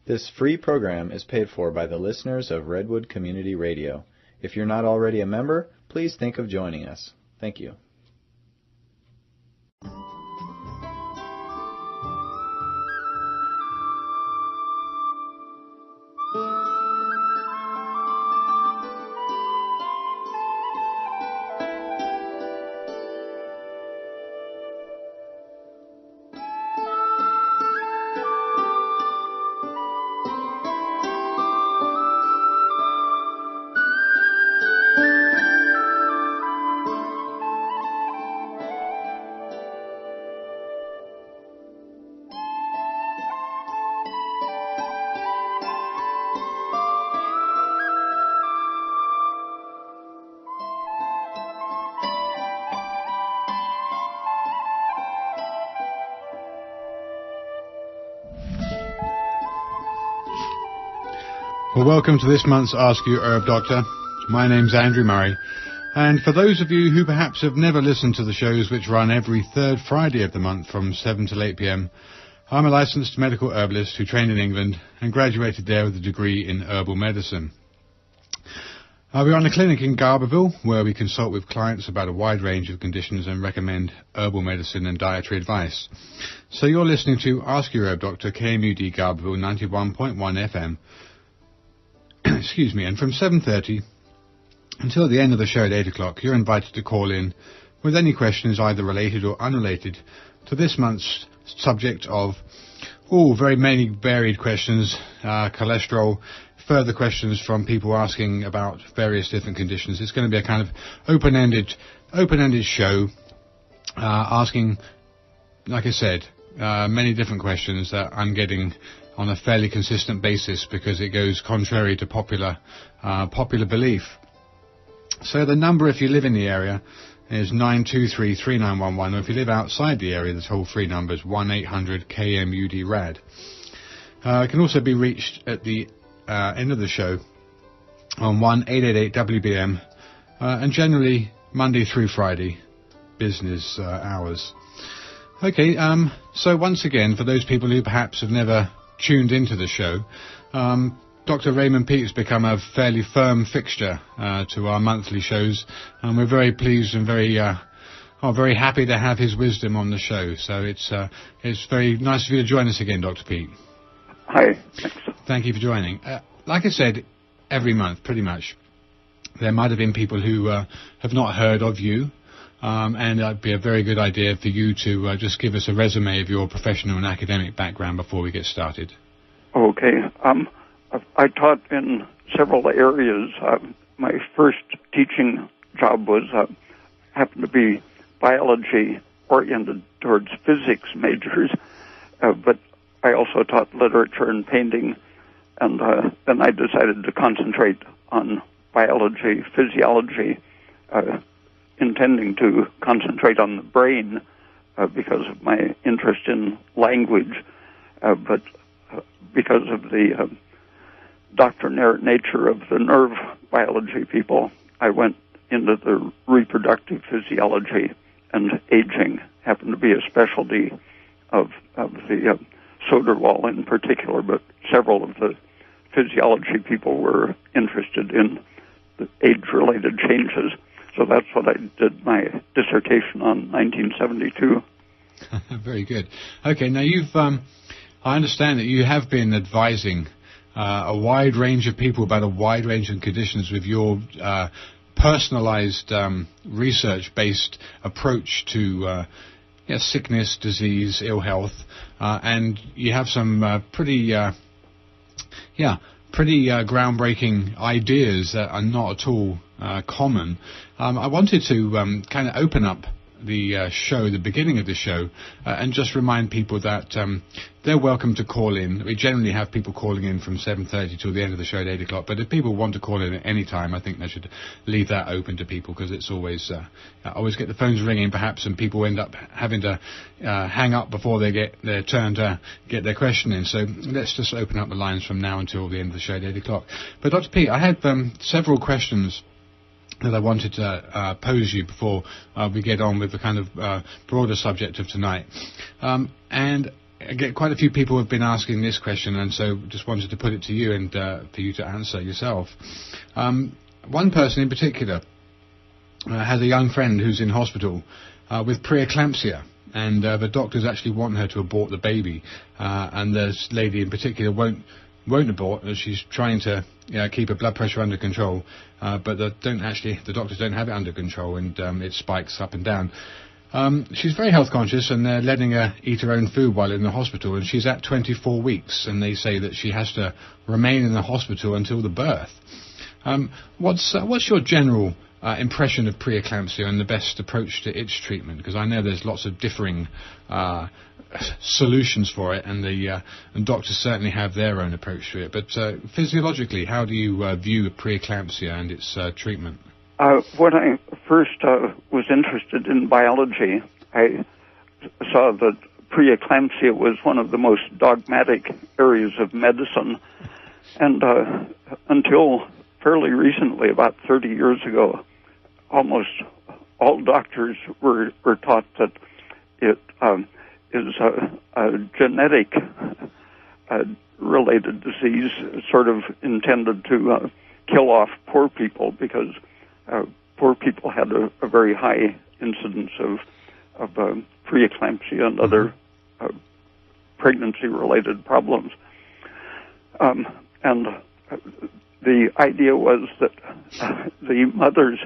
This free program is paid for by the listeners of Redwood Community Radio. If you're not already a member, please think of joining us. Thank you. Well, welcome to this month's Ask You Herb Doctor. My name's Andrew Murray, and for those of you who perhaps have never listened to the shows which run every third Friday of the month from 7 till 8 p.m, I'm a licensed medical herbalist who trained in England and graduated there with a degree in herbal medicine. We run a clinic in Garberville where we consult with clients about a wide range of conditions and recommend herbal medicine and dietary advice. So you're listening to Ask Your Herb Doctor, KMUD Garberville 91.1 FM. Excuse me, and from 7:30 until the end of the show at 8 o'clock, you're invited to call in with any questions either related or unrelated to this month's subject of, very many varied questions, cholesterol, further questions from people asking about various different conditions. It's going to be a kind of open-ended show, asking, like I said, many different questions that I'm getting on a fairly consistent basis because it goes contrary to popular belief. So the number, if you live in the area, is 923-3911, or if you live outside the area, the toll-free number is 1-800-KMUD-RAD. It can also be reached at the end of the show on 1-888-WBM, and generally Monday through Friday, business hours. Okay, so once again, for those people who perhaps have never tuned into the show, Dr. Raymond Peat has become a fairly firm fixture to our monthly shows, and we're very pleased and very happy to have his wisdom on the show. So it's very nice of you to join us again, Dr. Peat. Hi. Thanks. Thank you for joining. Like I said, every month, pretty much, there might have been people who have not heard of you. And that'd be a very good idea for you to just give us a resume of your professional and academic background before we get started. Okay. I taught in several areas. My first teaching job happened to be biology oriented towards physics majors, but I also taught literature and painting, and then I decided to concentrate on biology, physiology, intending to concentrate on the brain because of my interest in language, but because of the doctrinaire nature of the nerve biology people, I went into the reproductive physiology, and aging happened to be a specialty of the Soderwall in particular, but several of the physiology people were interested in the age-related changes. So that's what I did my dissertation on, 1972. Very good. Okay, now I understand that you have been advising a wide range of people about a wide range of conditions with your personalized research-based approach to sickness, disease, ill health, and you have some pretty groundbreaking ideas that are not at all common. I wanted to kind of open up the show, the beginning of the show, and just remind people that they're welcome to call in. We generally have people calling in from 7:30 till the end of the show at 8 o'clock, but if people want to call in at any time, I think they should leave that open to people, because it's always get the phones ringing perhaps, and people end up having to hang up before they get their turn to get their question in. So let's just open up the lines from now until the end of the show at 8 o'clock. But Dr. Peat, I had several questions that I wanted to pose you before we get on with the kind of broader subject of tonight. And I get quite a few people have been asking this question, and so just wanted to put it to you and for you to answer yourself. One person in particular has a young friend who's in hospital with preeclampsia, and the doctors actually want her to abort the baby, and this lady in particular won't abort, as she's trying to keep her blood pressure under control, but the doctors don't have it under control, and it spikes up and down. She's very health conscious, and they're letting her eat her own food while in the hospital, and she's at 24 weeks, and they say that she has to remain in the hospital until the birth. What's your general impression of preeclampsia and the best approach to its treatment? Because I know there's lots of differing solutions for it, and and doctors certainly have their own approach to it. But physiologically, how do you view preeclampsia and its treatment? When I first was interested in biology, I saw that preeclampsia was one of the most dogmatic areas of medicine, and until fairly recently, about 30 years ago, almost all doctors were taught that it is a genetic related disease, sort of intended to kill off poor people, because poor people had a very high incidence of preeclampsia and other pregnancy-related problems. And the idea was that the mother's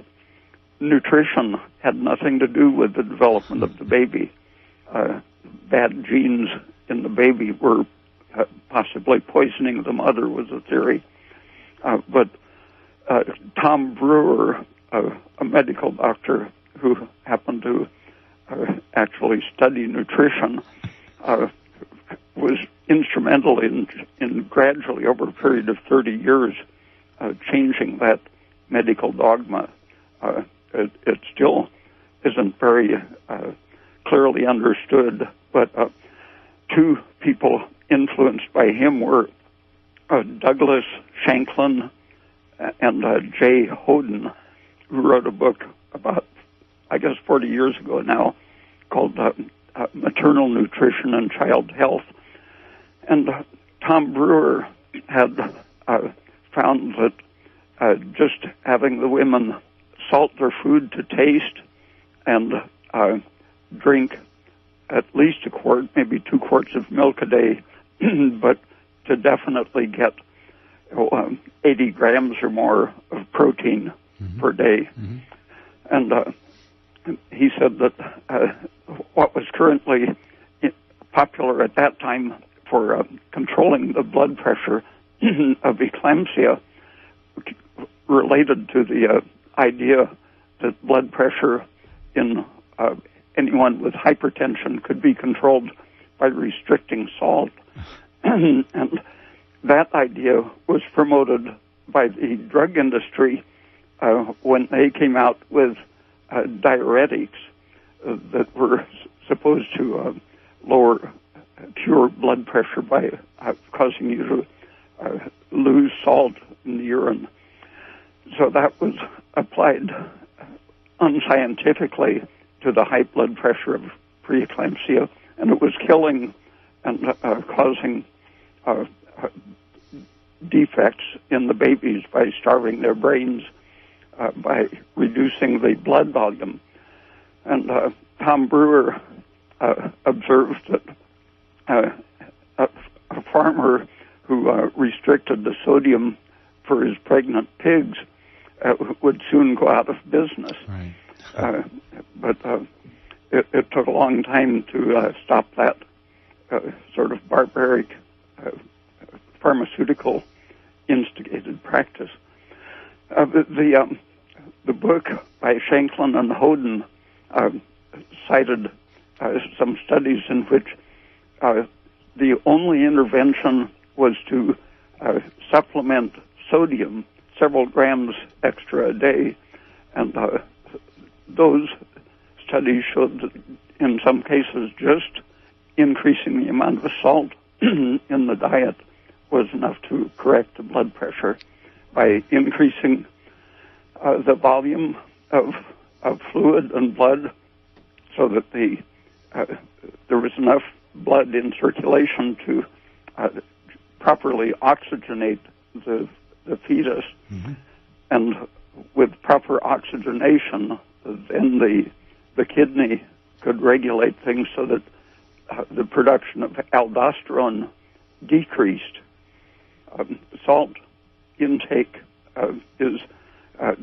nutrition had nothing to do with the development of the baby. Bad genes in the baby were possibly poisoning the mother, was a theory. But Tom Brewer, a medical doctor who happened to actually study nutrition, was instrumental in gradually, over a period of 30 years, changing that medical dogma. It still isn't very clearly understood, but two people influenced by him were Douglas Shanklin and Jay Hoden, who wrote a book about, I guess, 40 years ago now, called Maternal Nutrition and Child Health. And Tom Brewer had found that just having the women salt their food to taste and drink at least a quart, maybe 2 quarts of milk a day, but to definitely get 80 grams or more of protein per day. And he said that what was currently popular at that time for controlling the blood pressure of eclampsia related to the idea that blood pressure in anyone with hypertension could be controlled by restricting salt. And that idea was promoted by the drug industry when they came out with diuretics that were supposed to cure blood pressure by causing you to lose salt in the urine. So that was applied unscientifically to the high blood pressure of preeclampsia, and it was killing and causing defects in the babies by starving their brains, by reducing the blood volume. And Tom Brewer observed that a farmer who restricted the sodium for his pregnant pigs would soon go out of business. Right. But it took a long time to stop that sort of barbaric pharmaceutical instigated practice. The book by Shanklin and Hoden cited some studies in which the only intervention was to supplement sodium several grams extra a day, and those studies showed that in some cases just increasing the amount of salt in the diet was enough to correct the blood pressure by increasing the volume of fluid and blood so that there was enough blood in circulation to properly oxygenate the fetus. Mm-hmm. And with proper oxygenation, then the kidney could regulate things so that the production of aldosterone decreased. Salt intake is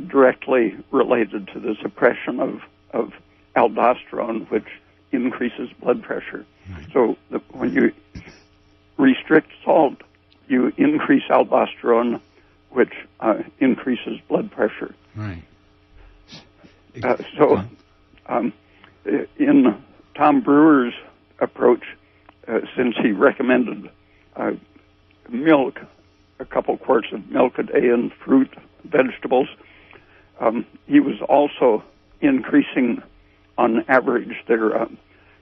directly related to the suppression of aldosterone, which increases blood pressure. Right. So when you restrict salt, you increase aldosterone, which increases blood pressure. Right. In Tom Brewer's approach, since he recommended milk, a couple quarts of milk a day, and fruit, vegetables, he was also increasing, on average, their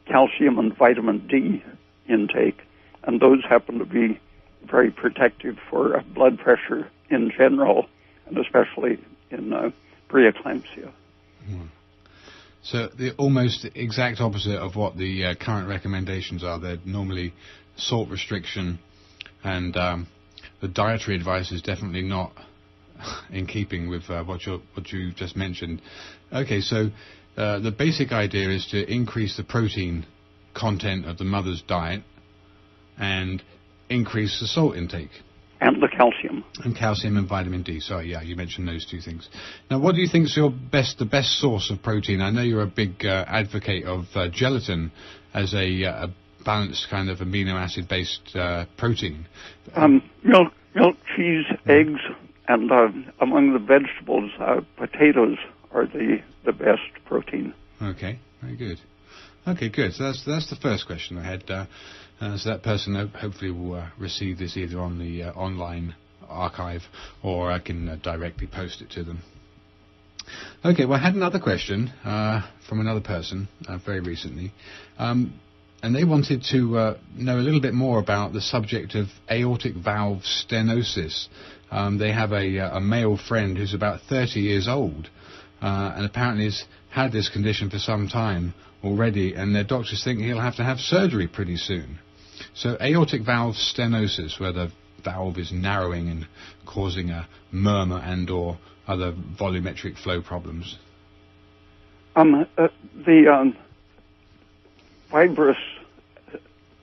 calcium and vitamin D intake, and those happen to be very protective for blood pressure in general, and especially in preeclampsia. Mm. So the almost exact opposite of what the current recommendations are. They're normally salt restriction, and the dietary advice is definitely not in keeping with what you just mentioned. Okay, so the basic idea is to increase the protein content of the mother's diet and increase the salt intake. And the calcium. And calcium and vitamin D. Sorry, yeah, you mentioned those two things. Now, what do you think is the best source of protein? I know you're a big advocate of gelatin as a balanced kind of amino acid-based protein. Milk, cheese, eggs, and among the vegetables, potatoes are the best protein. Okay, very good. Okay, good. So that's the first question I had. So that person hopefully will receive this either on the online archive, or I can directly post it to them. Okay, well, I had another question from another person very recently, and they wanted to know a little bit more about the subject of aortic valve stenosis. They have a male friend who's about 30 years old, and apparently has had this condition for some time already, and their doctors think he'll have to have surgery pretty soon. So aortic valve stenosis, where the valve is narrowing and causing a murmur and or other volumetric flow problems. The fibrous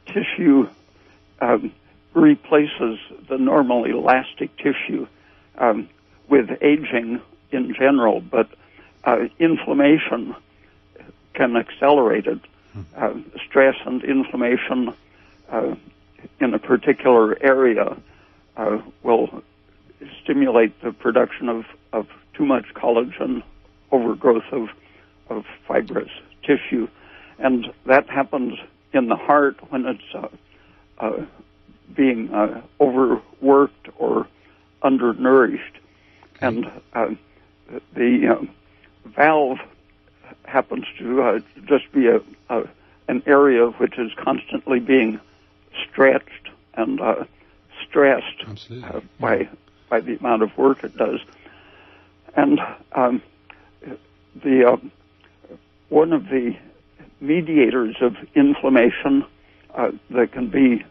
tissue replaces the normal elastic tissue with aging in general, but inflammation can accelerate it. Stress and inflammation in a particular area will stimulate the production of too much collagen, overgrowth of fibrous tissue, and that happens in the heart when it's being overworked or undernourished. And the valve happens to just be an area which is constantly being stretched and stressed by the amount of work it does. And one of the mediators of inflammation that can be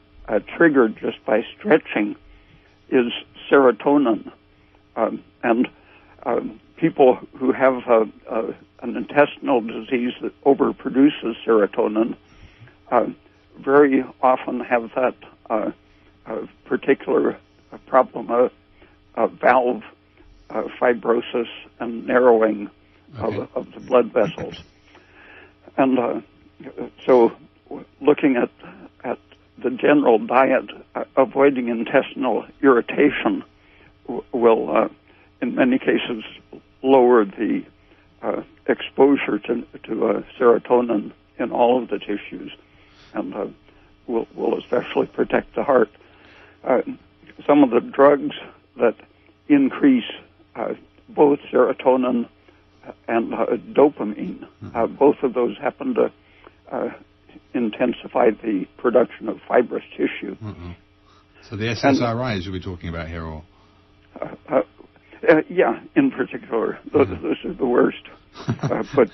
triggered just by stretching is serotonin. And people who have an intestinal disease that overproduces serotonin very often have that particular problem of valve fibrosis and narrowing of the blood vessels. And so looking at the general diet, avoiding intestinal irritation will, in many cases, lower the exposure to serotonin in all of the tissues, and will especially protect the heart. Some of the drugs that increase both serotonin and dopamine, both of those happen to intensify the production of fibrous tissue. So the SSRIs we're talking about here, or? Yeah, in particular, those are the worst. But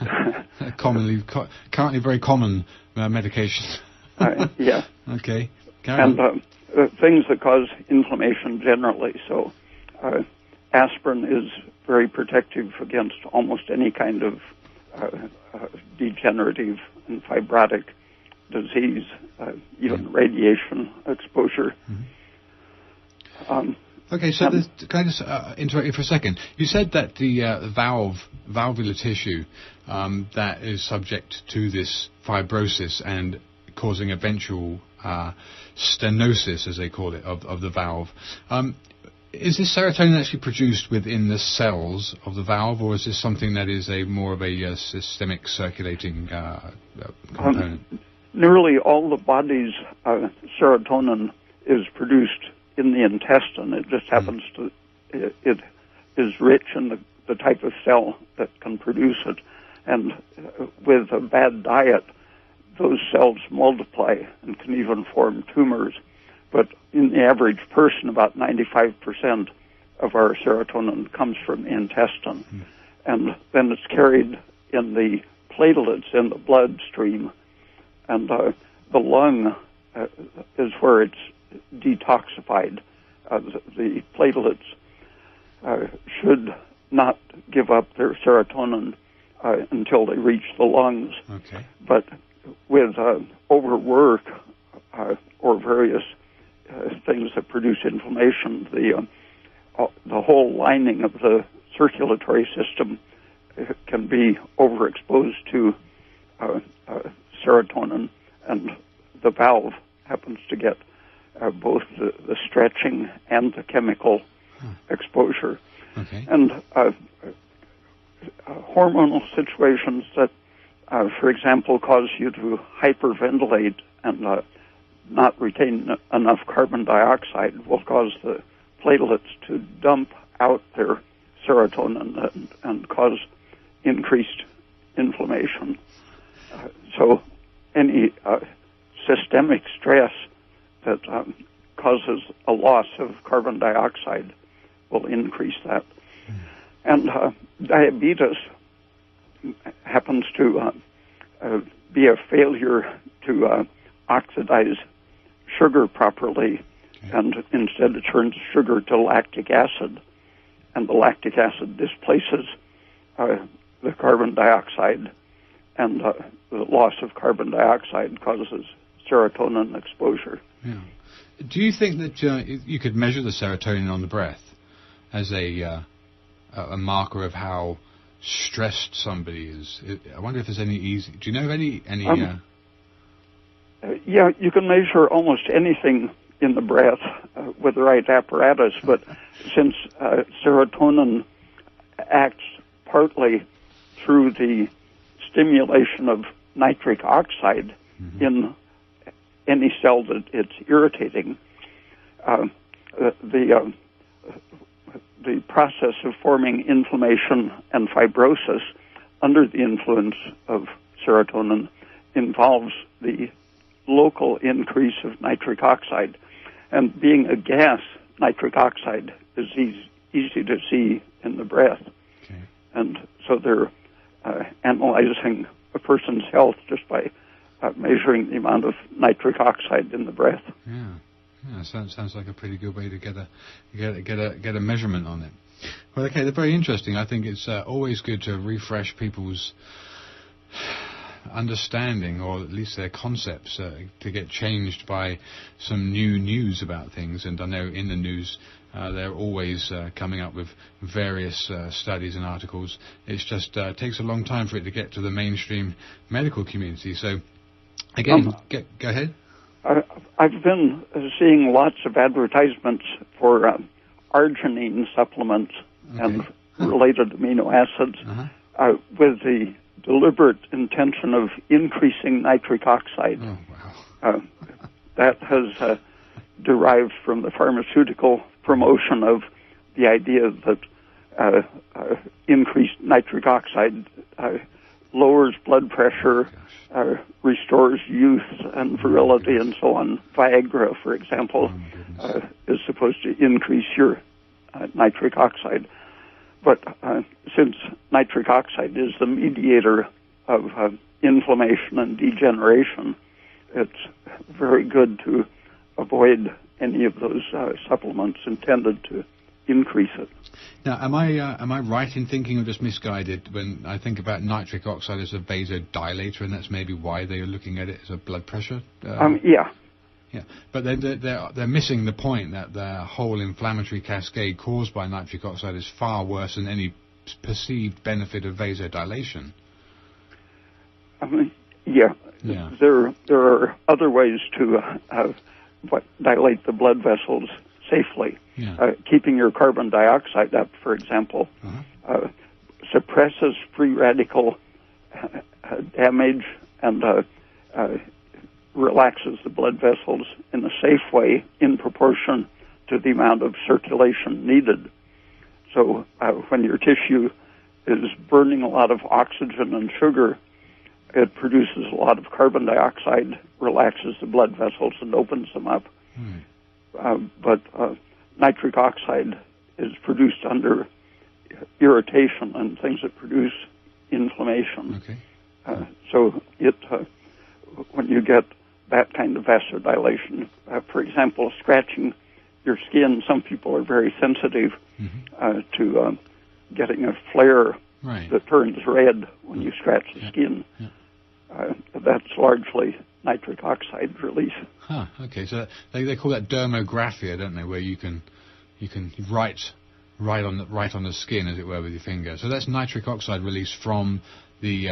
currently very common medication. Yeah. Okay. And things that cause inflammation generally. So aspirin is very protective against almost any kind of degenerative and fibrotic disease, even radiation exposure. Mm-hmm. Okay, so can I just interrupt you for a second? You said that the valvular tissue that is subject to this fibrosis and causing eventual stenosis, as they call it, of the valve. Is this serotonin actually produced within the cells of the valve, or is this something that is more of a systemic circulating component? Nearly all the body's serotonin is produced in the intestine. It just happens to, it is rich in the type of cell that can produce it. And with a bad diet, those cells multiply and can even form tumors. But in the average person, about 95% of our serotonin comes from the intestine. And then it's carried in the platelets in the bloodstream. And the lung is where it's detoxified. The platelets should not give up their serotonin until they reach the lungs. Okay. But with overwork or various things that produce inflammation, the whole lining of the circulatory system can be overexposed to serotonin, and the valve happens to get both the stretching and the chemical exposure. Okay. And hormonal situations that, for example, cause you to hyperventilate and not retain enough carbon dioxide will cause the platelets to dump out their serotonin and cause increased inflammation. So any systemic stress that causes a loss of carbon dioxide will increase that. And diabetes happens to be a failure to oxidize sugar properly, and instead it turns sugar to lactic acid, and the lactic acid displaces the carbon dioxide, and the loss of carbon dioxide causes serotonin exposure. Yeah. Do you think that you could measure the serotonin on the breath as a marker of how stressed somebody is? I wonder if there's any easy. Do you know of any? Yeah, you can measure almost anything in the breath with the right apparatus, but since serotonin acts partly through the stimulation of nitric oxide in any cell that it's irritating, the process of forming inflammation and fibrosis under the influence of serotonin involves the local increase of nitric oxide. And being a gas, nitric oxide is easy to see in the breath. Okay. And so they're analyzing a person's health just by measuring the amount of nitric oxide in the breath. Yeah, sounds like a pretty good way to get a measurement on it. Well, okay, they're very interesting. I think it's always good to refresh people's understanding, or at least their concepts, to get changed by some new news about things. And I know in the news they're always coming up with various studies and articles. It's just takes a long time for it to get to the mainstream medical community. So again, go ahead. I've been seeing lots of advertisements for arginine supplements and related amino acids with the deliberate intention of increasing nitric oxide. Oh, wow. That has derived from the pharmaceutical promotion of the idea that increased nitric oxide lowers blood pressure, restores youth and virility, and so on. Viagra, for example, is supposed to increase your nitric oxide. But since nitric oxide is the mediator of inflammation and degeneration, it's very good to avoid any of those supplements intended to increase it. Now, am I right in thinking, or just misguided, when I think about nitric oxide as a vasodilator, and that's maybe why they are looking at it as a blood pressure? Yeah. Yeah, but they're missing the point that the whole inflammatory cascade caused by nitric oxide is far worse than any perceived benefit of vasodilation. Yeah. There are other ways to dilate the blood vessels safely. Yeah. Keeping your carbon dioxide up, for example, suppresses free radical damage and relaxes the blood vessels in a safe way in proportion to the amount of circulation needed. So when your tissue is burning a lot of oxygen and sugar, it produces a lot of carbon dioxide, relaxes the blood vessels and opens them up. But nitric oxide is produced under irritation and things that produce inflammation. Okay. So when you get that kind of vasodilation, for example, scratching your skin, some people are very sensitive to getting a flare that turns red when you scratch the skin. That's largely nitric oxide release. Okay. So they call that dermographia, don't they? Where you can write on the skin, as it were, with your finger. So that's nitric oxide release from the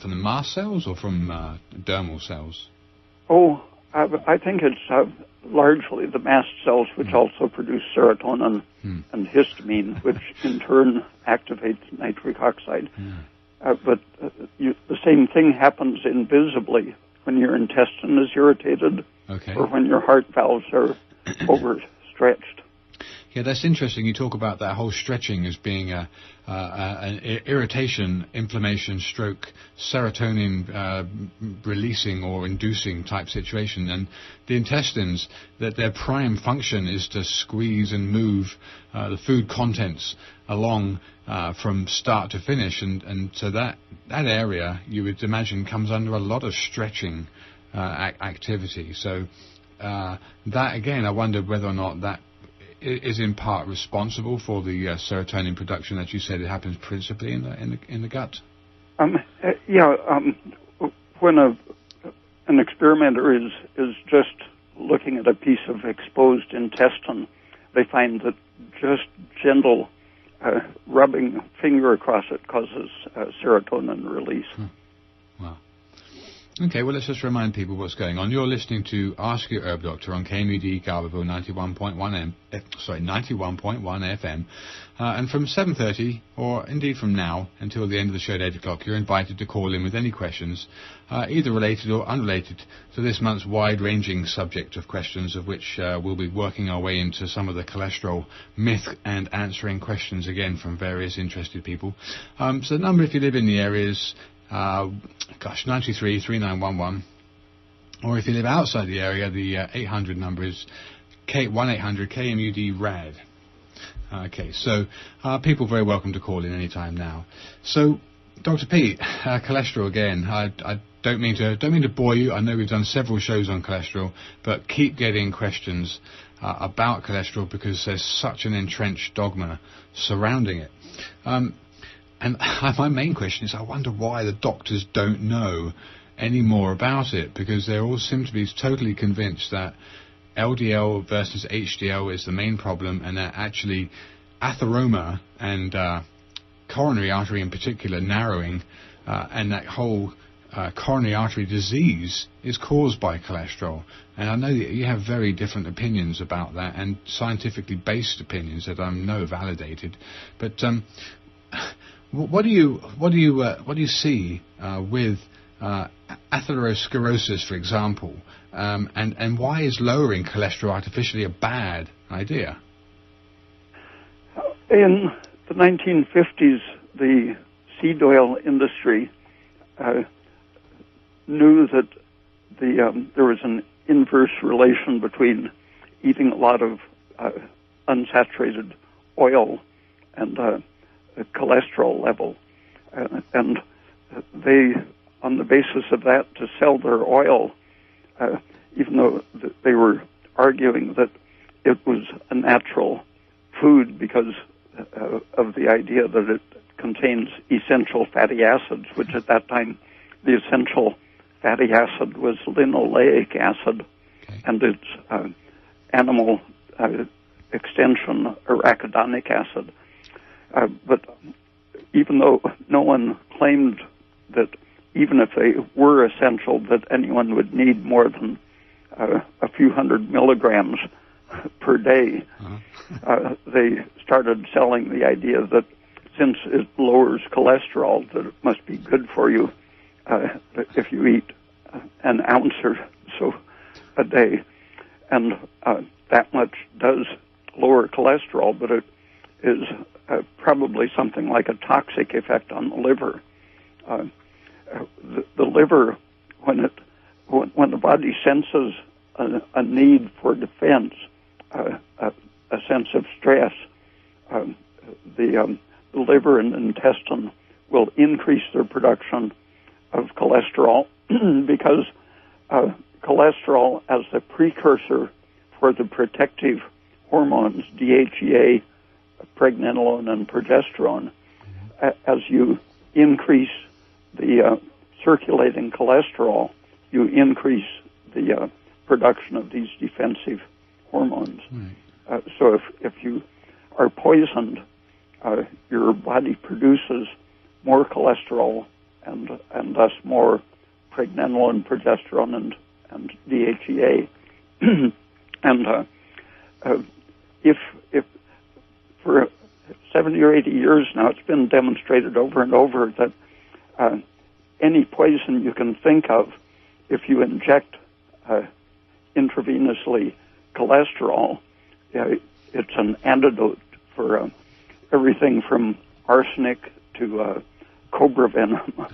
mast cells or from dermal cells. Oh, I think it's largely the mast cells, which also produce serotonin and histamine, which in turn activates nitric oxide. But the same thing happens invisibly when your intestine is irritated or when your heart valves are overstretched. Yeah, that's interesting. You talk about that whole stretching as being an irritation, inflammation, stroke, serotonin releasing or inducing type situation. And the intestines, that their prime function is to squeeze and move the food contents along from start to finish. And so that area, you would imagine, comes under a lot of stretching activity. So that, again, I wonder whether or not that is in part responsible for the serotonin production that you said it happens principally in the gut. When an experimenter is just looking at a piece of exposed intestine, they find that just gentle rubbing a finger across it causes serotonin release. Wow. Okay, well, let's just remind people what's going on. You're listening to Ask Your Herb Doctor on KMUD Garberville 91.1 FM. And from 7:30, or indeed from now until the end of the show at 8 o'clock, you're invited to call in with any questions, either related or unrelated to this month's wide-ranging subject of questions, of which we'll be working our way into some of the cholesterol myth and answering questions again from various interested people. So the number, if you live in the area, is 93 3911, or if you live outside the area, the 800 number is 1-800 KMUD RAD. Okay, so people are very welcome to call in any time now. So, Dr. Pete, cholesterol again. I don't mean to bore you. I know we've done several shows on cholesterol, but keep getting questions about cholesterol because there's such an entrenched dogma surrounding it. And my main question is, I wonder why the doctors don't know any more about it, because they all seem to be totally convinced that LDL versus HDL is the main problem, and that actually atheroma and coronary artery in particular narrowing and that whole coronary artery disease is caused by cholesterol. And I know that you have very different opinions about that, and scientifically based opinions that I know validated. But what do you see with atherosclerosis, for example, and why is lowering cholesterol artificially a bad idea? In the 1950s, the seed oil industry knew that there was an inverse relation between eating a lot of unsaturated oil and cholesterol level, and they, on the basis of that, to sell their oil, even though they were arguing that it was a natural food because of the idea that it contains essential fatty acids, which at that time the essential fatty acid was linoleic acid, and its animal extension, arachidonic acid. But even though no one claimed that even if they were essential, that anyone would need more than a few hundred milligrams per day, they started selling the idea that since it lowers cholesterol, that it must be good for you if you eat an ounce or so a day. And that much does lower cholesterol, but it is probably something like a toxic effect on the liver. The liver, when the body senses a need for defense, a sense of stress, the liver and intestine will increase their production of cholesterol because cholesterol, as the precursor for the protective hormones, DHEA, pregnenolone, and progesterone, as you increase the circulating cholesterol, you increase the production of these defensive hormones. So if you are poisoned, your body produces more cholesterol and thus more pregnenolone, progesterone, and DHEA. And if for 70 or 80 years now, it's been demonstrated over and over that any poison you can think of, if you inject intravenously cholesterol, it's an antidote for everything from arsenic to cobra venom.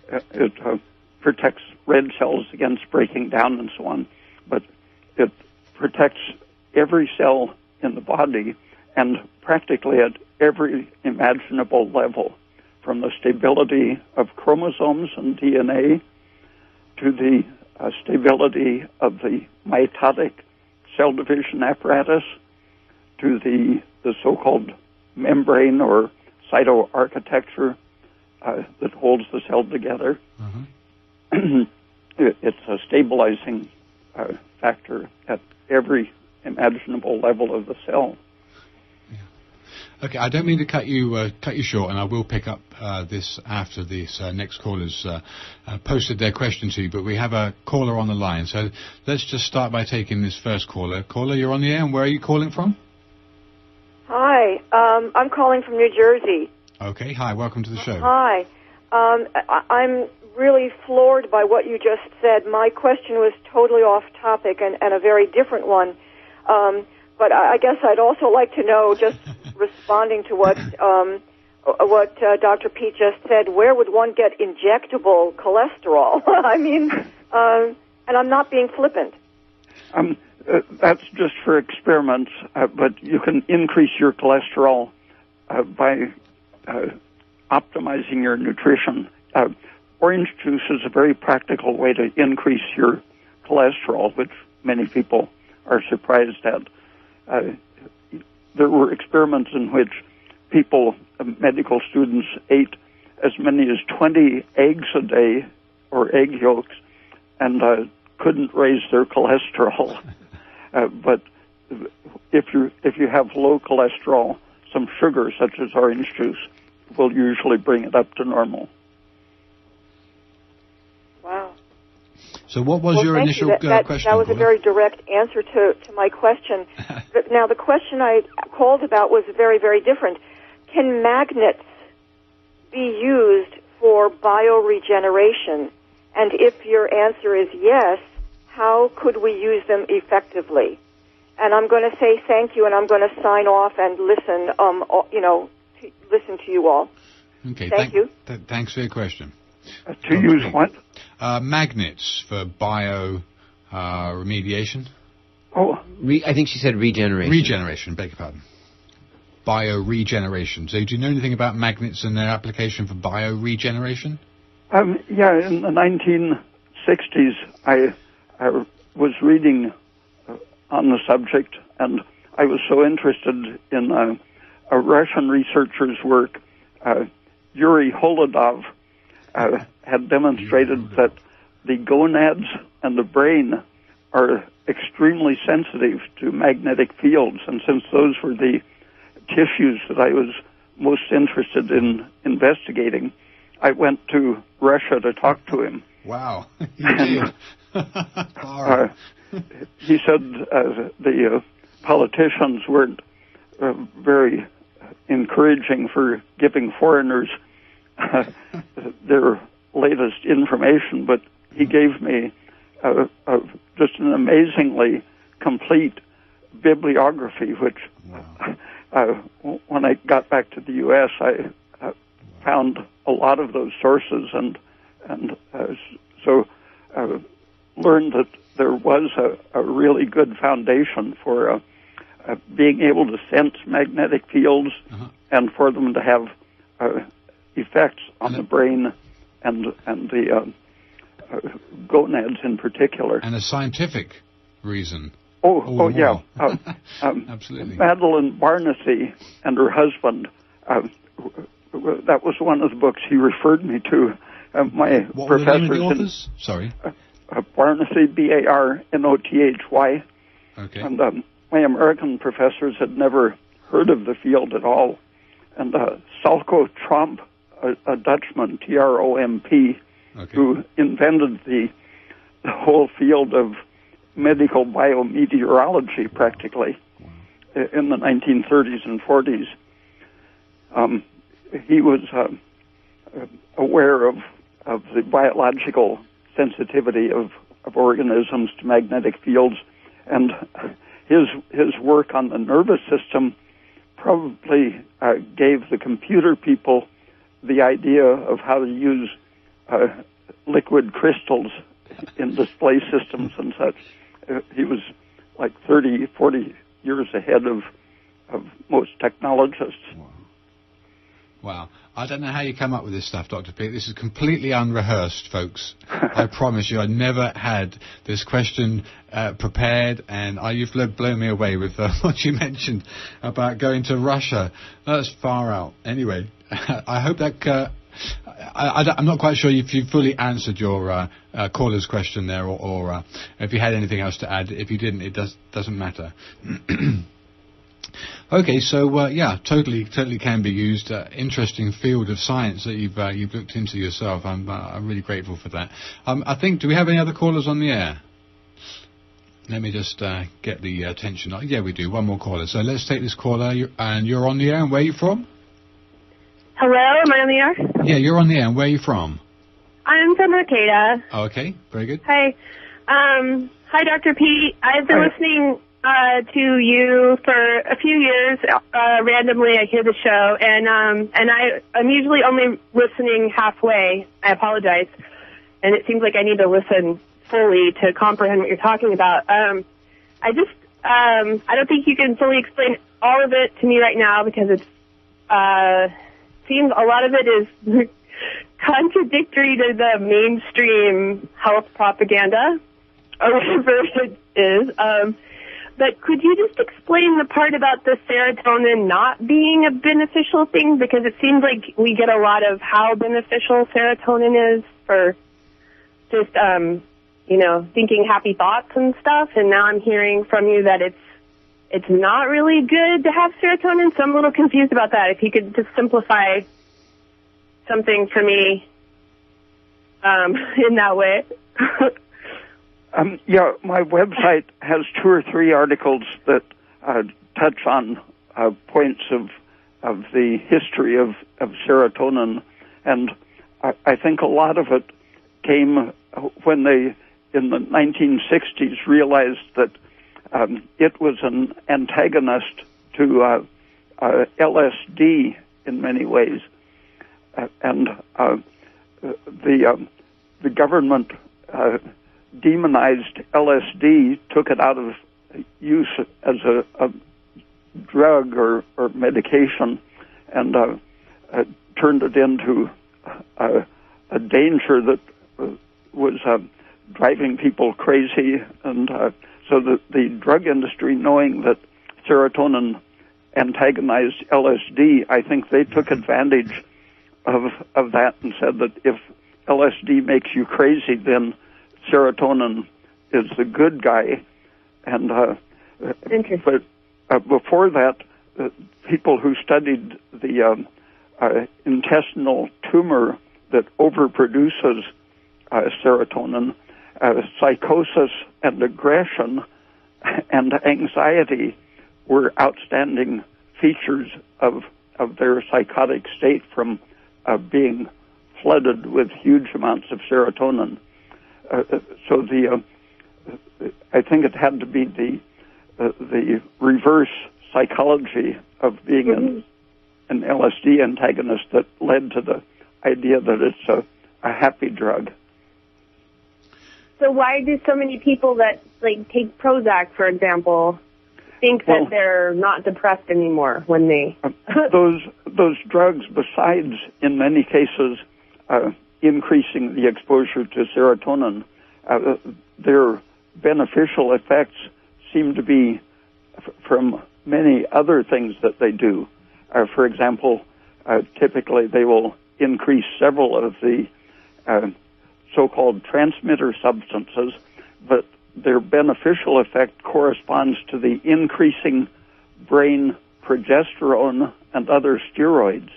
It protects red cells against breaking down and so on, but it protects every cell in the body and practically at every imaginable level, from the stability of chromosomes and DNA to the stability of the mitotic cell division apparatus to the so-called membrane or cytoarchitecture that holds the cell together. It's a stabilizing factor at every imaginable level of the cell. Okay, I don't mean to cut you short, and I will pick up this after this next caller's posted their question to you, but we have a caller on the line, so let's just start by taking this first caller. Caller, you're on the air, and where are you calling from? Hi, I'm calling from New Jersey. Okay, hi, welcome to the show. Hi. I'm really floored by what you just said. My question was totally off topic and a very different one. But I guess I'd also like to know, just responding to what Dr. Pete just said, where would one get injectable cholesterol? I mean, and I'm not being flippant. That's just for experiments, but you can increase your cholesterol by optimizing your nutrition. Orange juice is a very practical way to increase your cholesterol, which many people are surprised at. There were experiments in which people, medical students, ate as many as 20 eggs a day, or egg yolks, and couldn't raise their cholesterol. But if you have low cholesterol, some sugar, such as orange juice, will usually bring it up to normal. Wow. So what was your initial question? That was a very direct answer to my question. But now, the question I called about was very, very different. Can magnets be used for bioregeneration? And if your answer is yes, how could we use them effectively? And I'm going to say thank you, and I'm going to sign off and listen, listen to you all. Okay, thank you. Thanks for your question. To use what? Magnets for remediation. Oh, I think she said regeneration. Regeneration, beg your pardon. Bioregeneration. So do you know anything about magnets and their application for bioregeneration? Yeah, in the 60s, I was reading on the subject, and I was so interested in a Russian researcher's work. Yuri Holodov had demonstrated that the gonads and the brain are extremely sensitive to magnetic fields, and since those were the tissues that I was most interested in investigating, I went to Russia to talk to him. Wow. He said the politicians weren't very encouraging for giving foreigners their latest information, but he gave me just an amazingly complete bibliography, which when I got back to the U.S., I found a lot of those sources, and so learned that there was a really good foundation for being able to sense magnetic fields and for them to have effects on the brain and the gonads in particular. And a scientific reason. Oh yeah. Absolutely. Madeline Barnacy and her husband, that was one of the books he referred me to. My what were the name of the professors authors? Sorry. Barnacy, Barnothy. Okay. And my American professors had never heard of the field at all. And Salko Tromp, a Dutchman, Tromp, who invented the whole field of medical biometeorology practically in the 1930s and 40s. He was aware of the biological sensitivity of organisms to magnetic fields, and his work on the nervous system probably gave the computer people the idea of how to use liquid crystals in display systems and such. He was like 30, 40 years ahead of most technologists. Wow. I don't know how you come up with this stuff, Dr. Pete. This is completely unrehearsed, folks. I promise you, I never had this question prepared, and you've blown me away with what you mentioned about going to Russia. That's far out. Anyway, I hope that... I'm not quite sure if you fully answered your caller's question there, or if you had anything else to add. If you didn't, it doesn't matter. Okay, so yeah, totally can be used. Interesting field of science that you've looked into yourself. I'm really grateful for that. I think, do we have any other callers on the air? Let me just get the attention. Yeah, we do. One more caller. So let's take this caller, and you're on the air. And where are you from? Hello, am I on the air? Yeah, you're on the air. And where are you from? I'm from Arcata. Oh, okay, very good. Hi. Hi, Dr. Pete. I've been listening to you for a few years. Randomly, I hear the show, and I'm usually only listening halfway. I apologize. And it seems like I need to listen fully to comprehend what you're talking about. I don't think you can fully explain all of it to me right now, because it's seems a lot of it is contradictory to the mainstream health propaganda, or whatever it is. But could you just explain the part about the serotonin not being a beneficial thing? Because it seems like we get a lot of how beneficial serotonin is for just, thinking happy thoughts and stuff. And now I'm hearing from you that it's not really good to have serotonin, so I'm a little confused about that. If you could just simplify something for me in that way. Yeah, my website has 2 or 3 articles that touch on points of the history of serotonin, and I think a lot of it came when they, in the 1960s, realized that it was an antagonist to LSD in many ways, and the government demonized LSD, took it out of use as a drug or medication, and turned it into a danger that was driving people crazy. And so the drug industry, knowing that serotonin antagonized LSD, I think they took advantage of that and said that if LSD makes you crazy, then serotonin is the good guy. And but before that, people who studied the intestinal tumor that overproduces serotonin, psychosis and aggression and anxiety were outstanding features of their psychotic state from being flooded with huge amounts of serotonin. So I think it had to be the reverse psychology of being an LSD antagonist that led to the idea that it's a happy drug. So why do so many people that take Prozac, for example, think that they're not depressed anymore when they those drugs, besides in many cases increasing the exposure to serotonin, their beneficial effects seem to be from many other things that they do. For example, typically they will increase several of the so-called transmitter substances, but their beneficial effect corresponds to the increasing brain progesterone and other steroids.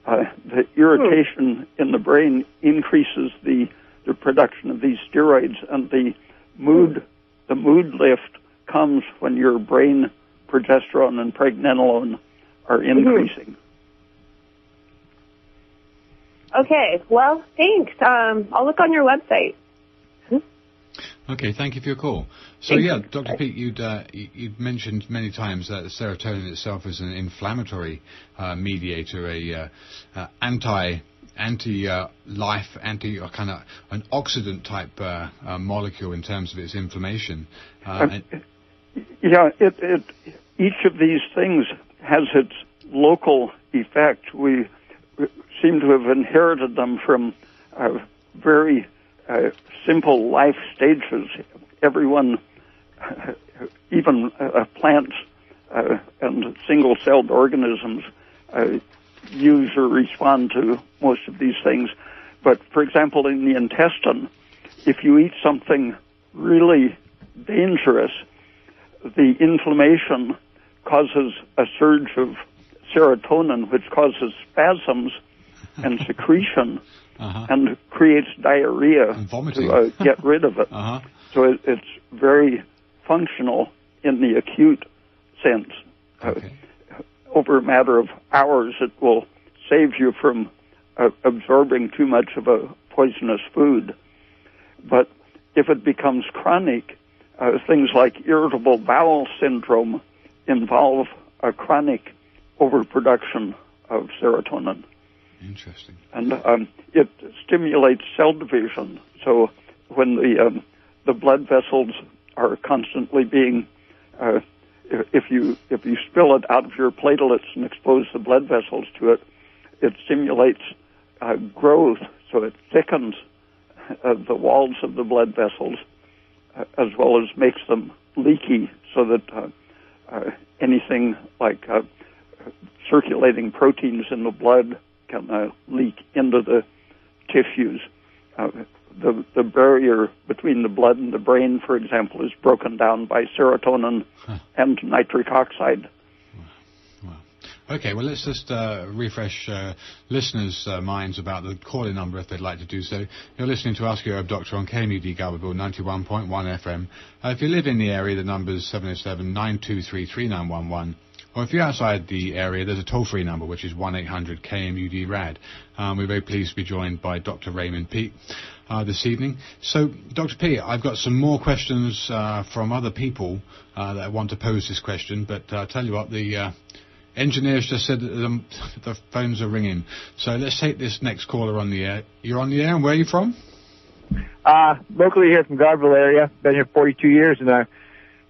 The irritation in the brain increases the production of these steroids, and the mood lift comes when your brain progesterone and pregnenolone are increasing. Okay, well, thanks. I'll look on your website. Okay, thank you for your call. So, Dr. Pete, you'd mentioned many times that serotonin itself is an inflammatory mediator, anti-life, kind of an oxidant type molecule in terms of its inflammation. Each of these things has its local effect. We seem to have inherited them from very simple life stages. Everyone, even plants and single-celled organisms, use or respond to most of these things. But, for example, in the intestine, if you eat something really dangerous, the inflammation causes a surge of serotonin, which causes spasms and secretion, and creates diarrhea and vomiting to get rid of it. So it's very functional in the acute sense. Over a matter of hours, it will save you from absorbing too much of a poisonous food. But if it becomes chronic, things like irritable bowel syndrome involve a chronic overproduction of serotonin. Interesting. And it stimulates cell division. So when the blood vessels are constantly being, if you spill it out of your platelets and expose the blood vessels to it, it stimulates growth. So it thickens the walls of the blood vessels, as well as makes them leaky, so that anything like circulating proteins in the blood can leak into the tissues. The barrier between the blood and the brain, for example, is broken down by serotonin and nitric oxide. Wow. Okay, well, let's just refresh listeners' minds about the call-in number if they'd like to do so. You're listening to Ask Your Herb Doctor on KMUD Garberville 91.1 FM. If you live in the area, the number is 707-923-3911. Or if you're outside the area, there's a toll-free number, which is 1-800-KMUD-RAD. We're very pleased to be joined by Dr. Raymond Peet this evening. So, Dr. Peet, I've got some more questions from other people that want to pose this question, but I'll tell you what, the engineers just said that the phones are ringing. So let's take this next caller on the air. You're on the air, and where are you from? Locally here from Garberville area. Been here 42 years, and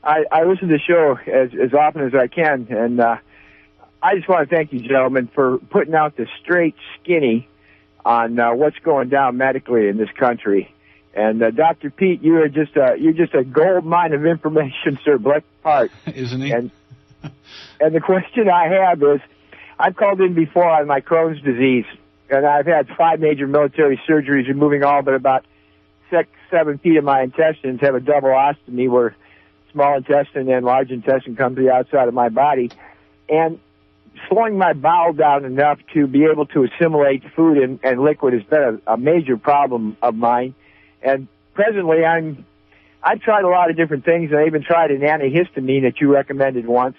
I listen to the show as often as I can, and I just want to thank you, gentlemen, for putting out the straight skinny on what's going down medically in this country. And Dr. Pete, you're just a gold mine of information, sir. Bless your heart. Isn't he? And the question I have is, I've called in before on my Crohn's disease, and I've had 5 major military surgeries removing all but about 6-7 feet of my intestines, have a double ostomy where small intestine and large intestine come to the outside of my body, and slowing my bowel down enough to be able to assimilate food and liquid has been a major problem of mine. And presently I've tried a lot of different things, and I even tried an antihistamine that you recommended once.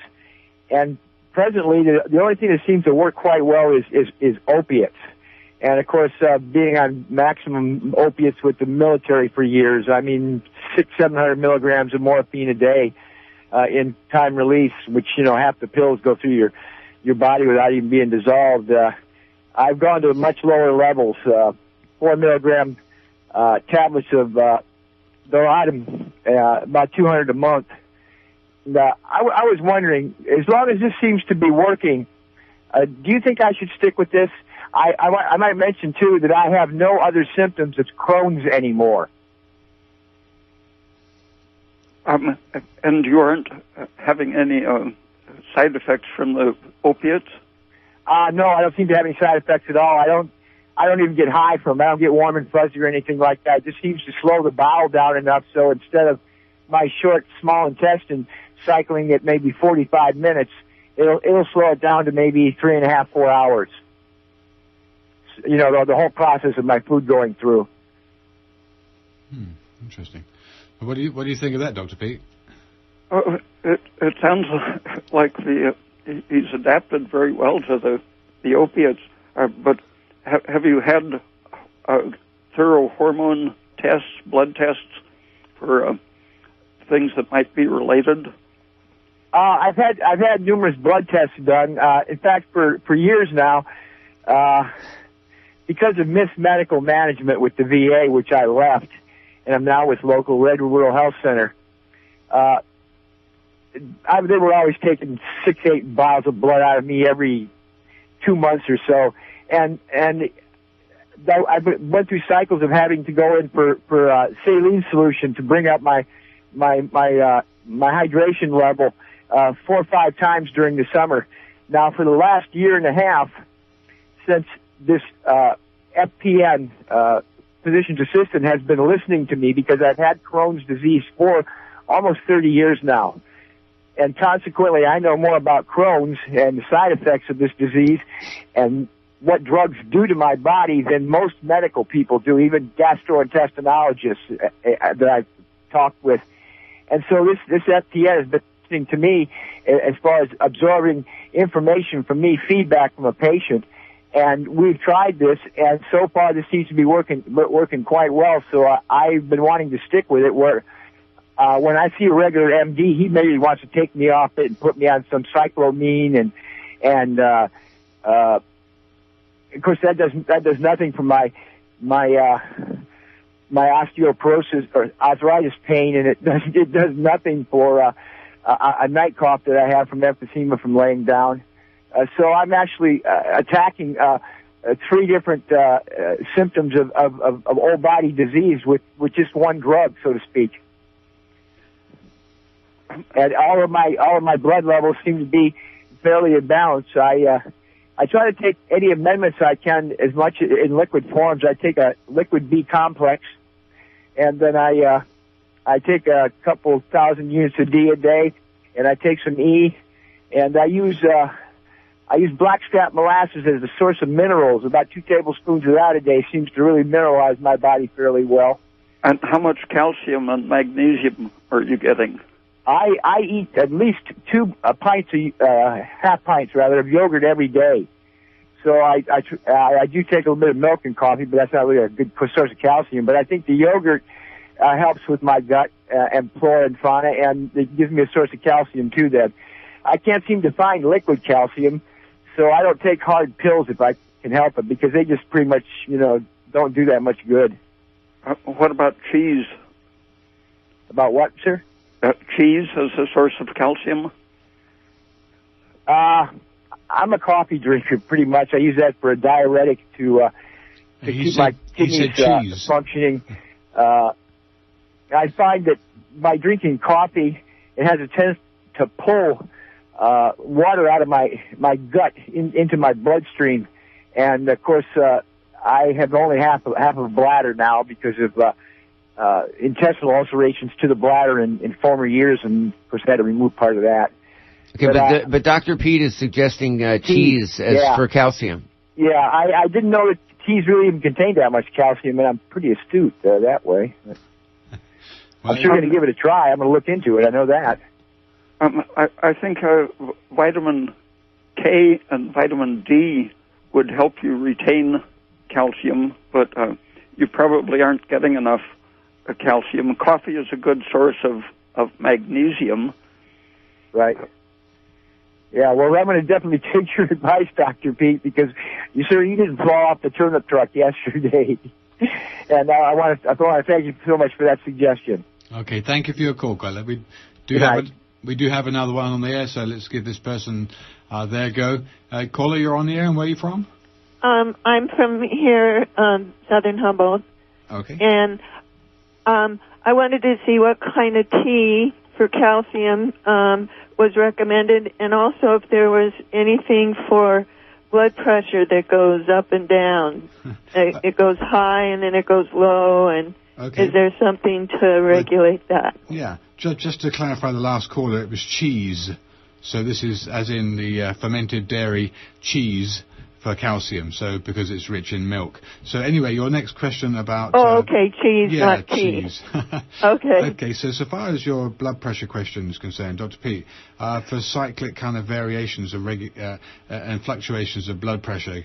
And presently the only thing that seems to work quite well is opiates. And of course, being on maximum opiates with the military for years, I mean, 600-700 milligrams of morphine a day in time release, which, half the pills go through your body without even being dissolved. I've gone to much lower levels, 4 milligram tablets of Doradum, about 200 a month. And, I was wondering, as long as this seems to be working, do you think I should stick with this? I might mention, too, that I have no other symptoms of Crohn's anymore. And you aren't having any side effects from the opiates? No, I don't seem to have any side effects at all. I don't even get high from them. I don't get warm and fuzzy or anything like that. It just seems to slow the bowel down enough so instead of my short, small intestine cycling at maybe 45 minutes, it'll slow it down to maybe 3.5, 4 hours. The whole process of my food going through. Interesting. What do you think of that, Dr. Pete? It sounds like he's adapted very well to the opiates. But have you had thorough hormone tests, blood tests for things that might be related? I've had numerous blood tests done. In fact, for years now, because of missed medical management with the VA, which I left, and I'm now with local Redwood Rural Health Center, they were always taking 6-8 vials of blood out of me every 2 months or so, and I went through cycles of having to go in for saline solution to bring up my hydration level 4 or 5 times during the summer. Now, for the last year and a half, since this FPN, physician's assistant, has been listening to me because I've had Crohn's disease for almost 30 years now. And consequently, I know more about Crohn's and the side effects of this disease and what drugs do to my body than most medical people do, even gastrointestinologists that I've talked with. And so this FPN has been listening to me as far as absorbing information from me, feedback from a patient. And we've tried this, and so far this seems to be working quite well. So I've been wanting to stick with it. Where when I see a regular MD, he maybe wants to take me off it and put me on some cyclomine, and of course that does nothing for my osteoporosis or arthritis pain, and it does nothing for a night cough that I have from emphysema from laying down. So I'm actually attacking 3 different symptoms of old body disease with just one drug, so to speak. And all of my blood levels seem to be fairly in balance. I try to take any amendments I can as much in liquid forms. I take a liquid B complex, and then I take a couple thousand units of D a day, and I take some E, and I use blackstrap molasses as a source of minerals. About 2 tablespoons of that a day seems to really mineralize my body fairly well. And how much calcium and magnesium are you getting? I eat at least 2 pints, half pints rather, of yogurt every day. So I do take a little bit of milk and coffee, but that's not really a good source of calcium. But I think the yogurt helps with my gut and flora and fauna, and it gives me a source of calcium too. That I can't seem to find liquid calcium, so I don't take hard pills if I can help it, because they just pretty much don't do that much good. What about cheese? About what, sir? Cheese as a source of calcium? I'm a coffee drinker, pretty much. I use that for a diuretic to keep my kidneys functioning. I find that by drinking coffee, it has a tendency to pull water out of my gut into my bloodstream. And, of course, I have only half of a bladder now because of intestinal ulcerations to the bladder in former years, and, of course, had to remove part of that. Okay, but Dr. Pete is suggesting cheese for calcium. Yeah, I didn't know that cheese really even contained that much calcium, and I'm pretty astute that way. I'm sure going to give it a try. I'm going to look into it. I know that. I think vitamin K and vitamin D would help you retain calcium, but you probably aren't getting enough calcium. Coffee is a good source of magnesium. Right. Yeah, well, I'm going to definitely take your advice, Dr. Pete, because you didn't fall off the turnip truck yesterday. And I want to thank you so much for that suggestion. Okay, thank you for your call, caller. We do have another one on the air, so let's give this person their go. Caller, you're on the air, and where are you from? I'm from here, Southern Humboldt. Okay. And I wanted to see what kind of tea for calcium was recommended, and also if there was anything for blood pressure that goes up and down. It goes high and then it goes low, and is there something to regulate that? Yeah, just to clarify the last caller, it was cheese. So this is as in the fermented dairy cheese for calcium, so because it's rich in milk. So anyway, your next question about... cheese, not tea. Cheese. Okay. Okay, so far as your blood pressure question is concerned, Dr. Pete, for cyclic kind of variations of and fluctuations of blood pressure,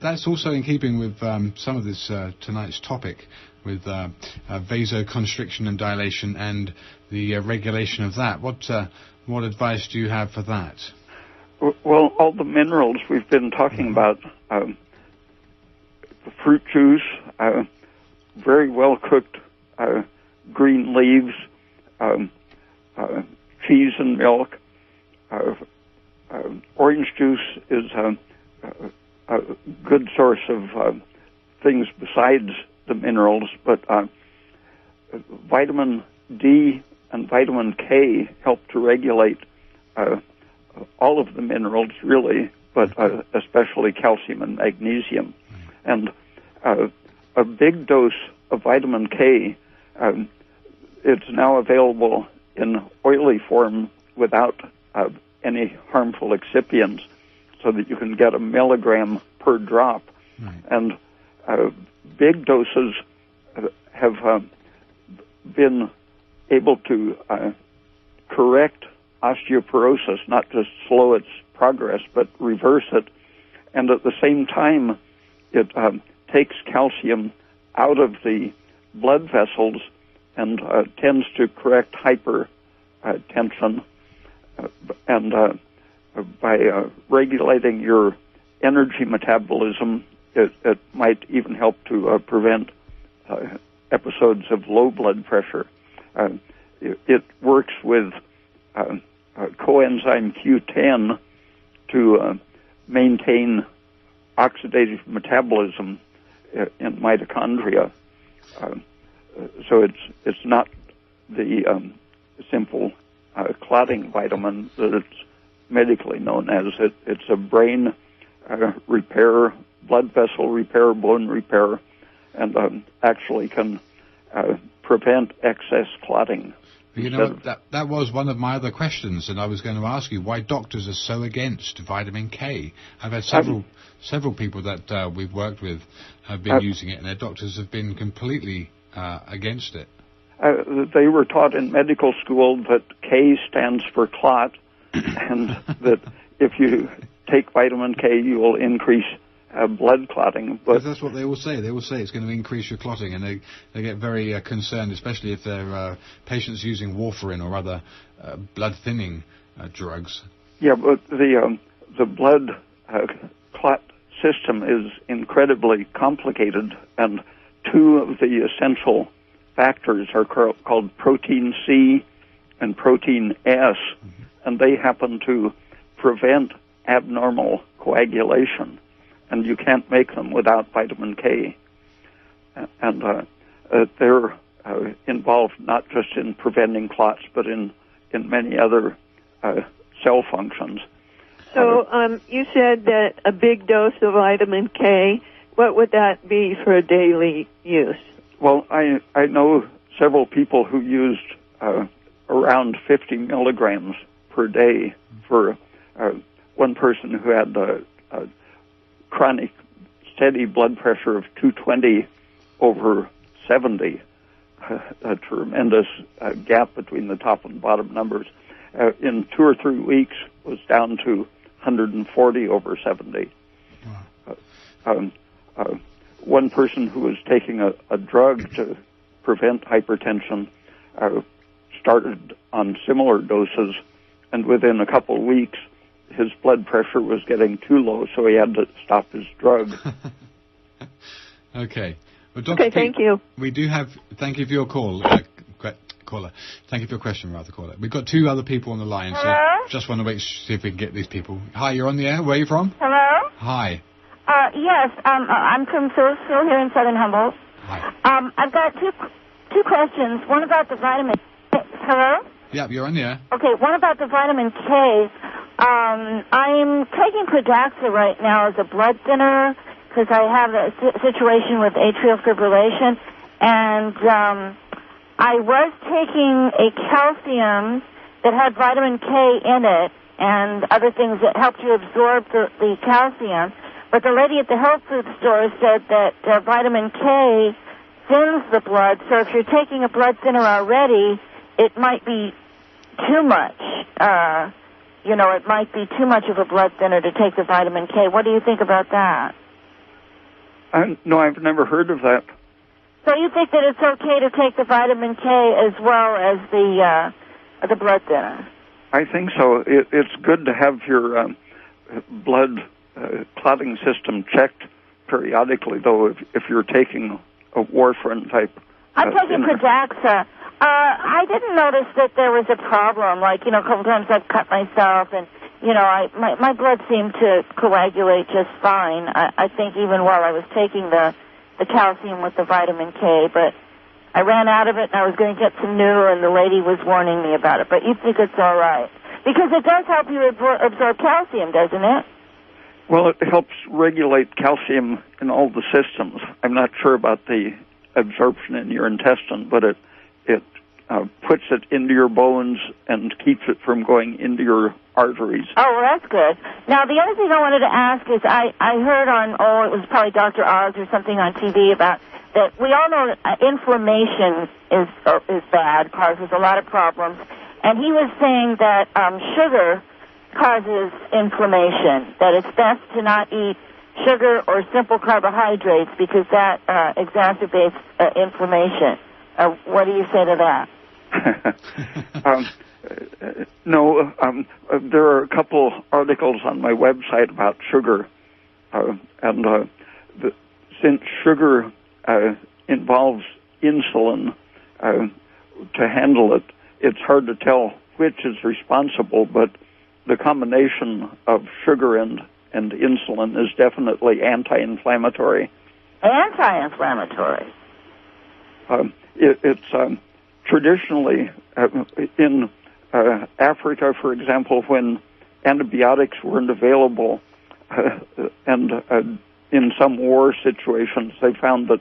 that's also in keeping with some of this tonight's topic, with vasoconstriction and dilation and the regulation of that. What advice do you have for that? Well, all the minerals we've been talking about, the fruit juice, very well cooked green leaves, cheese and milk, orange juice is a good source of things besides the minerals, but vitamin D and vitamin K help to regulate all of the minerals, really, but especially calcium and magnesium. And a big dose of vitamin K, it's now available in oily form without any harmful excipients, so that you can get 1 milligram per drop. Right. And big doses have been able to correct osteoporosis, not just slow its progress, but reverse it. And at the same time, it takes calcium out of the blood vessels and tends to correct hypertension. And by regulating your energy metabolism, it might even help to prevent episodes of low blood pressure. It works with coenzyme Q10 to maintain oxidative metabolism in mitochondria. So it's not the simple clotting vitamin that it's medically known as. It's a brain repair, blood vessel repair, bone repair, and actually can prevent excess clotting. You know, that was one of my other questions, and I was going to ask you why doctors are so against vitamin K. I've had several people that we've worked with have been using it, and their doctors have been completely against it. They were taught in medical school that K stands for clot, and that if you take vitamin K, you will increase blood clotting. But that's what they all say. They all say it's going to increase your clotting, and they get very concerned, especially if they're patients using warfarin or other blood-thinning drugs. Yeah, but the blood clot system is incredibly complicated, and two of the essential factors are called protein C and protein S, and they happen to prevent abnormal coagulation, and you can't make them without vitamin K. And they're involved not just in preventing clots, but in many other cell functions. So you said that a big dose of vitamin K, what would that be for daily use? Well, I know several people who used around 50 milligrams per day for one person who had a chronic steady blood pressure of 220 over 70, a tremendous gap between the top and bottom numbers. In 2 or 3 weeks was down to 140 over 70. One person who was taking a drug to prevent hypertension started on similar doses, and within a couple of weeks his blood pressure was getting too low, so he had to stop his drug. Okay. Well, Dr. Okay, thank you. We do have... Thank you for your call, caller. Thank you for your question, rather, caller. We've got 2 other people on the line, Hello? So just want to wait see if we can get these people. Hi, you're on the air. Where are you from? Hello? Hi. Yes, I'm from Phil here in Southern Humboldt. Hi. I've got two questions. One about the vitamin K. Hello? Yeah, you're on the air. Okay, one about the vitamin K. I'm taking Pradaxa right now as a blood thinner because I have a situation with atrial fibrillation, and I was taking a calcium that had vitamin K in it and other things that helped you absorb the calcium. But the lady at the health food store said that vitamin K thins the blood, so if you're taking a blood thinner already, it might be too much. It might be too much of a blood thinner to take the vitamin K. What do you think about that? No, I've never heard of that. So you think that it's okay to take the vitamin K as well as the blood thinner? I think so. It's good to have your blood clotting system checked periodically, though, if you're taking a warfarin type. I'm taking Pradaxa. I didn't notice that there was a problem. Like, a couple times I've cut myself, and, my blood seemed to coagulate just fine. I think even while I was taking the calcium with the vitamin K, but I ran out of it, and I was going to get some new, and the lady was warning me about it. But you think it's all right? Because it does help you absorb calcium, doesn't it? Well, it helps regulate calcium in all the systems. I'm not sure about the absorption in your intestine, but it puts it into your bones and keeps it from going into your arteries. Oh, well, that's good. Now, the other thing I wanted to ask is I heard on, it was probably Dr. Oz or something on TV about that we all know that inflammation is bad, causes a lot of problems, and he was saying that sugar causes inflammation, that it's best to not eat sugar or simple carbohydrates because that exacerbates inflammation. What do you say to that? No, there are a couple articles on my website about sugar, and since sugar involves insulin to handle it, it's hard to tell which is responsible, but the combination of sugar and insulin is definitely anti-inflammatory. Anti-inflammatory? It's traditionally in Africa, for example, when antibiotics weren't available, and in some war situations, they found that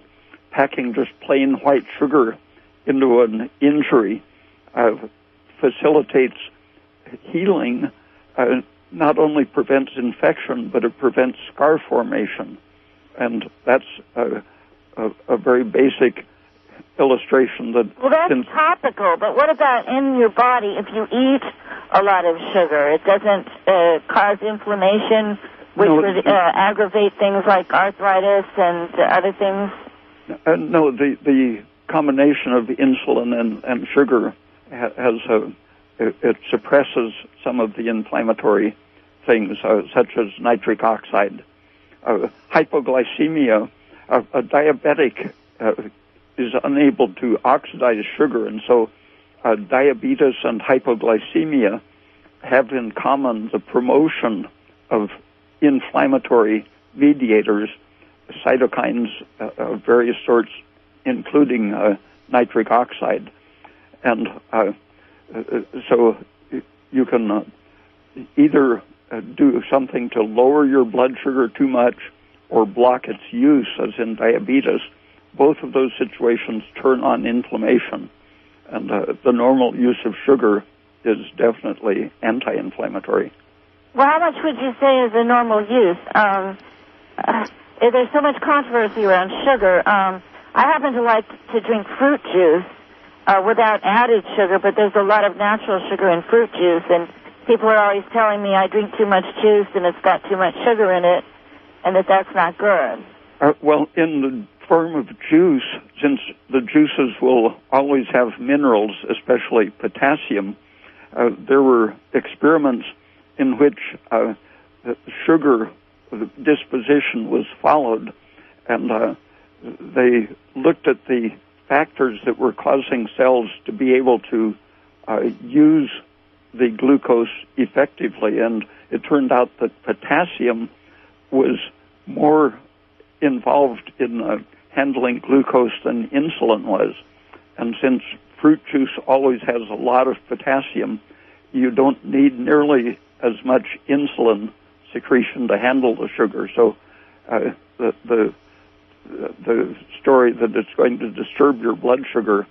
packing just plain white sugar into an injury facilitates healing. Not only prevents infection, but it prevents scar formation, and that's a very basic illustration that... Well, that's topical, but what about in your body if you eat a lot of sugar? It doesn't cause inflammation, which would aggravate things like arthritis and other things? No, the combination of insulin and sugar it suppresses some of the inflammatory things, such as nitric oxide. Hypoglycemia, a diabetic is unable to oxidize sugar, and so diabetes and hypoglycemia have in common the promotion of inflammatory mediators, cytokines of various sorts including nitric oxide. And so you can either do something to lower your blood sugar too much or block its use, as in diabetes. Both of those situations turn on inflammation. And the normal use of sugar is definitely anti-inflammatory. Well, how much would you say is the normal use? There's so much controversy around sugar. I happen to like to drink fruit juice without added sugar, but there's a lot of natural sugar in fruit juice, and people are always telling me I drink too much juice and it's got too much sugar in it, and that's not good. Well, in the form of juice, since the juices will always have minerals, especially potassium, there were experiments in which sugar disposition was followed, and they looked at the factors that were causing cells to be able to use the glucose effectively, and it turned out that potassium was more involved in handling glucose than insulin was. And since fruit juice always has a lot of potassium, you don't need nearly as much insulin secretion to handle the sugar. So the story that it's going to disturb your blood sugar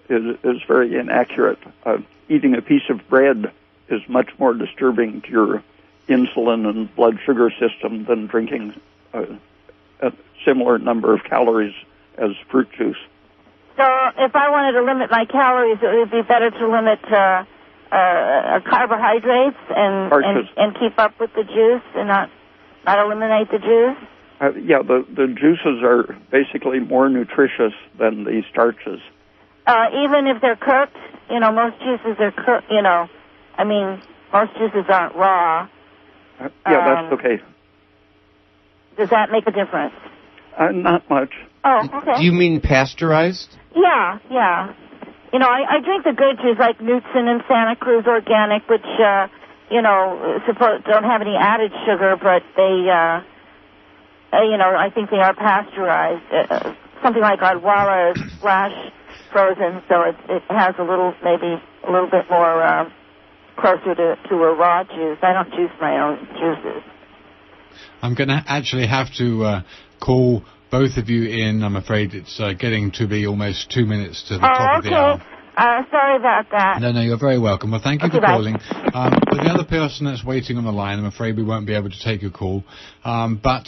is very inaccurate. Eating a piece of bread is much more disturbing to your insulin and blood sugar system than drinking a similar number of calories as fruit juice. So if I wanted to limit my calories, it would be better to limit carbohydrates and keep up with the juice and not eliminate the juice? Yeah, the juices are basically more nutritious than the starches. Even if they're cooked, most juices are cooked, most juices aren't raw. Yeah, that's okay. Does that make a difference? Not much. Oh, okay. Do you mean pasteurized? Yeah. I drink the good juice like Knudsen and Santa Cruz Organic, which, don't have any added sugar, but they, I think they are pasteurized. Something like Odwalla is flash frozen, so it has maybe a little bit more closer to a raw juice. I don't juice my own juices. I'm going to actually have to call both of you in. I'm afraid it's getting to be almost 2 minutes to the top of the hour. Sorry about that. No, you're very welcome. Well, thank you for calling. For the other person that's waiting on the line, I'm afraid we won't be able to take your call. But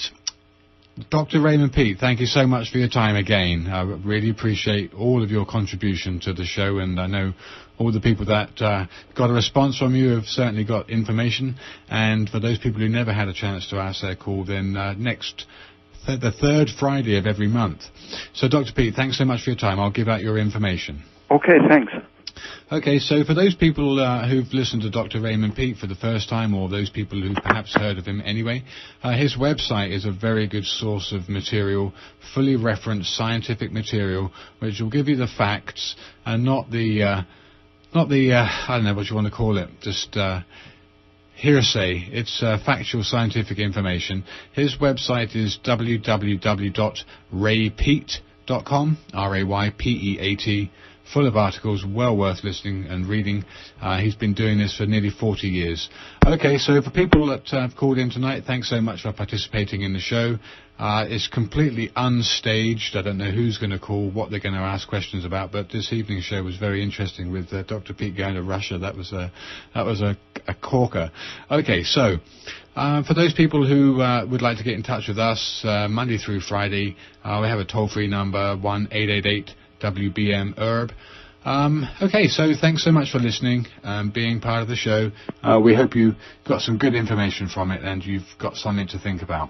Dr. Raymond Peat, thank you so much for your time again. I really appreciate all of your contribution to the show, and I know all the people that got a response from you have certainly got information. And for those people who never had a chance to ask their call, then the third Friday of every month. So, Dr. Peat, thanks so much for your time. I'll give out your information. Okay, thanks. Okay, so for those people who've listened to Dr. Raymond Peat for the first time, or those people who've perhaps heard of him anyway, his website is a very good source of material, fully referenced scientific material, which will give you the facts and not the I don't know what you want to call it, just hearsay. It's factual scientific information. His website is www.raypeat.com, RAYPEAT, full of articles, well worth listening and reading. He's been doing this for nearly 40 years. Okay, so for people that have called in tonight, thanks so much for participating in the show. It's completely unstaged. I don't know who's going to call, what they're going to ask questions about, but this evening's show was very interesting with Dr. Peat going to Russia. That was a corker. Okay, so for those people who would like to get in touch with us, Monday through Friday, we have a toll-free number, 1-888-WBM-ERB. Okay, so thanks so much for listening and being part of the show. We hope you got some good information from it and you've got something to think about.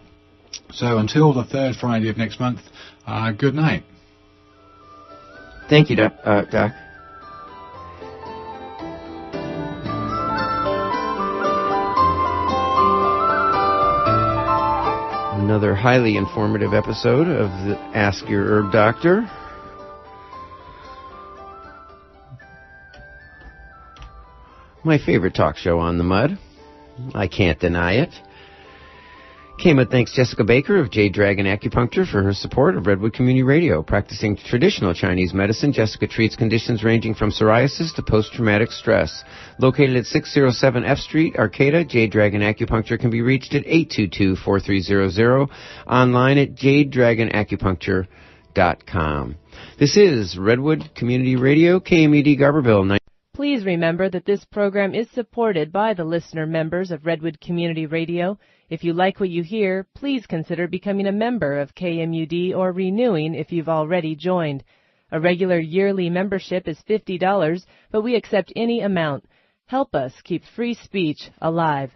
So until the third Friday of next month, good night. Thank you, Doc. Another highly informative episode of the Ask Your Herb Doctor. My favorite talk show on the mud. I can't deny it. KMUD thanks Jessica Baker of Jade Dragon Acupuncture for her support of Redwood Community Radio. Practicing traditional Chinese medicine, Jessica treats conditions ranging from psoriasis to post-traumatic stress. Located at 607 F Street, Arcata, Jade Dragon Acupuncture can be reached at 822-4300, online at jadedragonacupuncture.com. This is Redwood Community Radio, KMUD Garberville. Please remember that this program is supported by the listener members of Redwood Community Radio. If you like what you hear, please consider becoming a member of KMUD or renewing if you've already joined. A regular yearly membership is $50, but we accept any amount. Help us keep free speech alive.